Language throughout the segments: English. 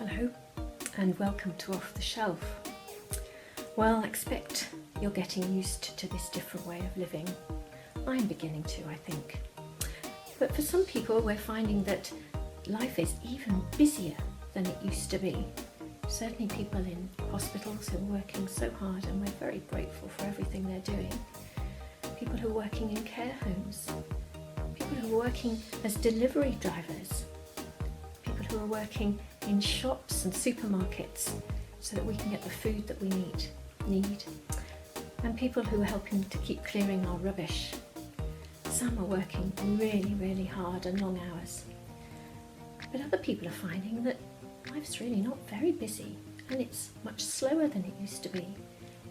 Hello and welcome to Off the Shelf. Well, I expect you're getting used to this different way of living. I'm beginning to, I think. But for some people, we're finding that life is even busier than it used to be. Certainly people in hospitals who are working so hard, and we're very grateful for everything they're doing. People who are working in care homes. People who are working as delivery drivers. People who are working in shops and supermarkets so that we can get the food that we need. And people who are helping to keep clearing our rubbish. Some are working really, really hard and long hours. But other people are finding that life's really not very busy, and it's much slower than it used to be.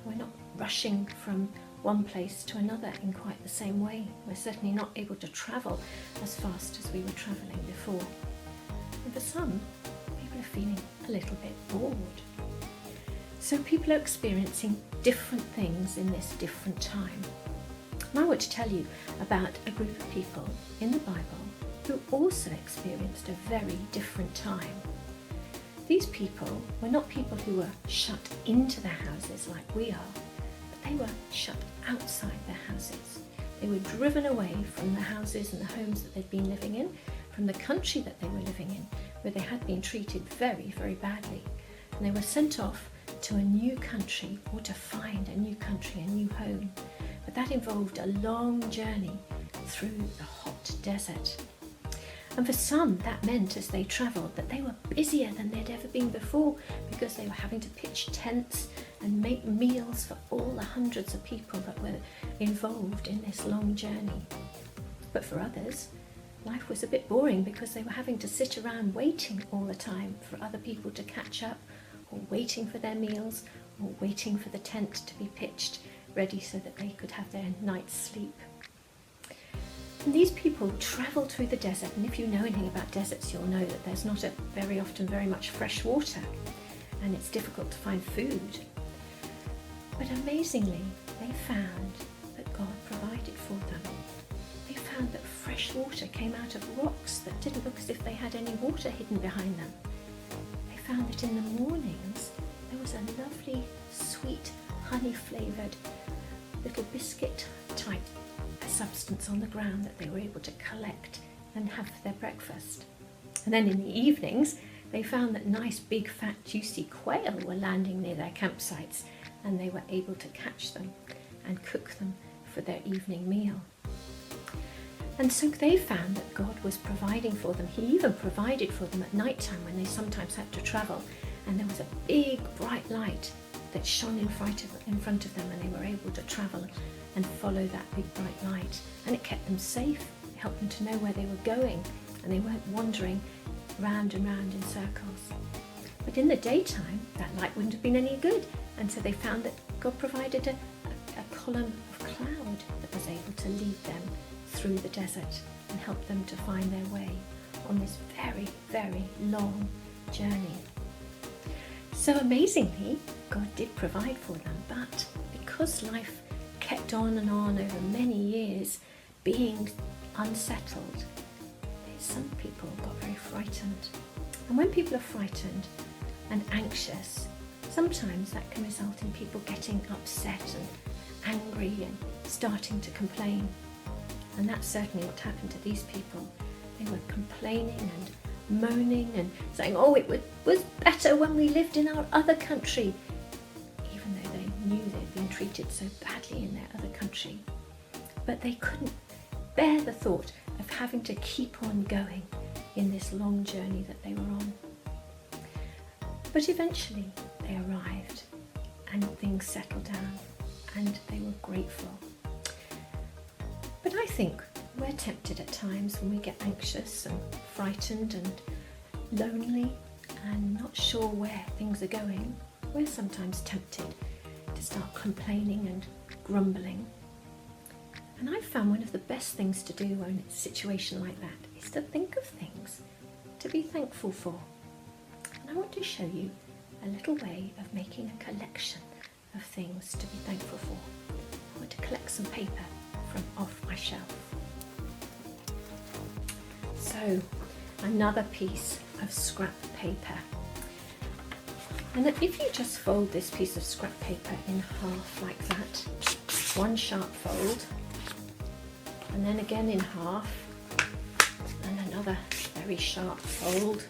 We're not rushing from one place to another in quite the same way. We're certainly not able to travel as fast as we were travelling before. And for some, people are feeling a little bit bored. So people are experiencing different things in this different time. And I want to tell you about a group of people in the Bible who also experienced a very different time. These people were not people who were shut into their houses like we are, but they were shut outside their houses. They were driven away from the houses and the homes that they'd been living in, from the country that they were living in, where they had been treated very, very badly. And they were sent off to a new country, or to find a new country, a new home. But that involved a long journey through the hot desert. And for some, that meant as they travelled that they were busier than they'd ever been before, because they were having to pitch tents and make meals for all the hundreds of people that were involved in this long journey. But for others, life was a bit boring because they were having to sit around waiting all the time for other people to catch up, or waiting for their meals, or waiting for the tent to be pitched, ready so that they could have their night's sleep. And these people travelled through the desert, and if you know anything about deserts, you'll know that there's not very often very much fresh water, and it's difficult to find food. But amazingly, they found that God provided for them. They found that fresh water came out of rocks that didn't look as if they had any water hidden behind them. They found that in the mornings there was a lovely, sweet, honey-flavoured little biscuit-type substance on the ground that they were able to collect and have for their breakfast. And then in the evenings, they found that nice, big, fat, juicy quail were landing near their campsites, and they were able to catch them and cook them for their evening meal. And so they found that God was providing for them. He even provided for them at night time when they sometimes had to travel, and there was a big bright light that shone in front of them, and they were able to travel and follow that big bright light. And it kept them safe. It helped them to know where they were going, and they weren't wandering round and round in circles. But in the daytime, that light wouldn't have been any good, and so they found that God provided a column of cloud that was able to lead them through the desert and help them to find their way on this very, very long journey. So amazingly, God did provide for them, but because life kept on and on over many years being unsettled, some people got very frightened. And when people are frightened and anxious, sometimes that can result in people getting upset and angry and starting to complain. And that's certainly what happened to these people. They were complaining and moaning and saying, oh, it was better when we lived in our other country, even though they knew they'd been treated so badly in their other country. But they couldn't bear the thought of having to keep on going in this long journey that they were on. But eventually they arrived and things settled down and they were grateful. But I think we're tempted at times when we get anxious and frightened and lonely and not sure where things are going. We're sometimes tempted to start complaining and grumbling. And I've found one of the best things to do in a situation like that is to think of things to be thankful for. And I want to show you a little way of making a collection of things to be thankful for. I want to collect some paper from off my shelf. So, another piece of scrap paper. And that if you just fold this piece of scrap paper in half like that, one sharp fold, and then again in half, and another very sharp fold,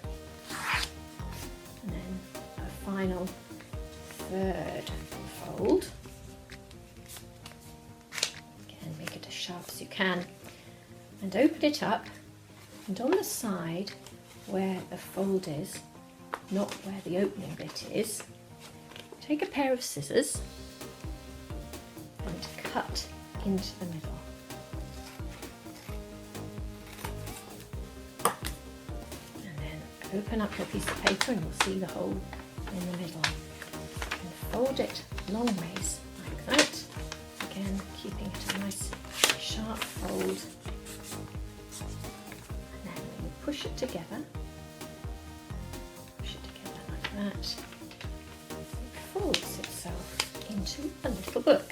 and then a final third fold. Again, make it as sharp as you can, and open it up, and on the side where the fold is, not where the opening bit is, take a pair of scissors and cut into the middle. And then open up your piece of paper and you'll see the hole in the middle. And fold it long ways like that. Again, keeping it a nice sharp fold. And then when you push it together, that it folds itself into a little book.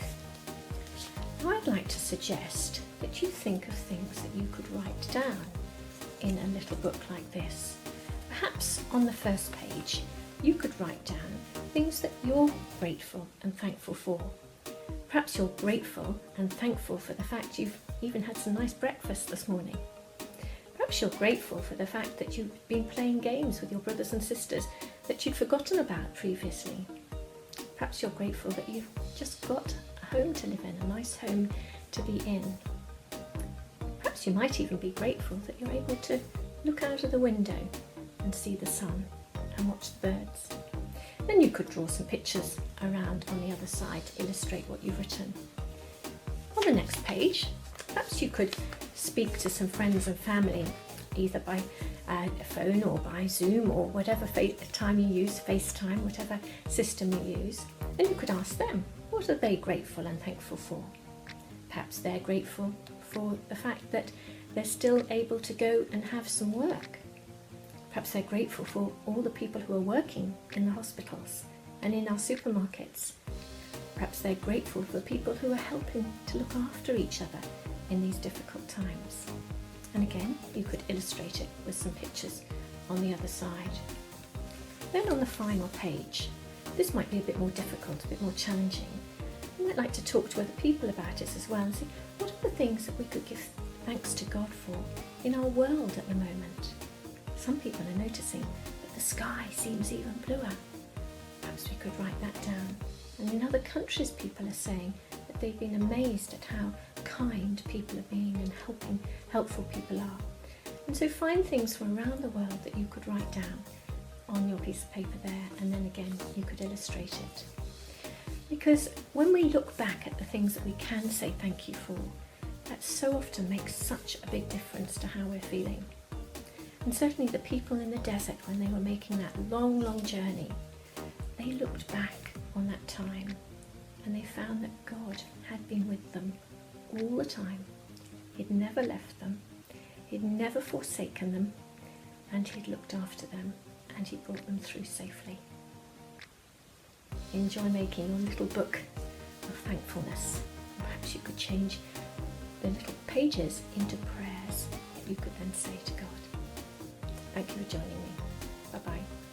Now I'd like to suggest that you think of things that you could write down in a little book like this. Perhaps on the first page you could write down things that you're grateful and thankful for. Perhaps you're grateful and thankful for the fact you've even had some nice breakfast this morning. Perhaps you're grateful for the fact that you've been playing games with your brothers and sisters that you'd forgotten about previously. Perhaps you're grateful that you've just got a home to live in, a nice home to be in. Perhaps you might even be grateful that you're able to look out of the window and see the sun and watch the birds. Then you could draw some pictures around on the other side to illustrate what you've written. On the next page, perhaps you could speak to some friends and family, either by phone or by Zoom or whatever time you use, FaceTime, whatever system you use, and you could ask them, what are they grateful and thankful for? Perhaps they're grateful for the fact that they're still able to go and have some work. Perhaps they're grateful for all the people who are working in the hospitals and in our supermarkets. Perhaps they're grateful for the people who are helping to look after each other in these difficult times. And again, you could illustrate it with some pictures on the other side. Then on the final page, this might be a bit more difficult, a bit more challenging. You might like to talk to other people about it as well and see what are the things that we could give thanks to God for in our world at the moment. Some people are noticing that the sky seems even bluer. Perhaps we could write that down. And in other countries, people are saying that they've been amazed at how kind people are being and helpful people are. And so find things from around the world that you could write down on your piece of paper there, and then again you could illustrate it. Because when we look back at the things that we can say thank you for, that so often makes such a big difference to how we're feeling. And certainly the people in the desert, when they were making that long journey, they looked back on that time and they found that God had been with them all the time. He'd never left them, he'd never forsaken them, and he'd looked after them and he brought them through safely. Enjoy making your little book of thankfulness. Perhaps you could change the little pages into prayers that you could then say to God. Thank you for joining me. Bye-bye.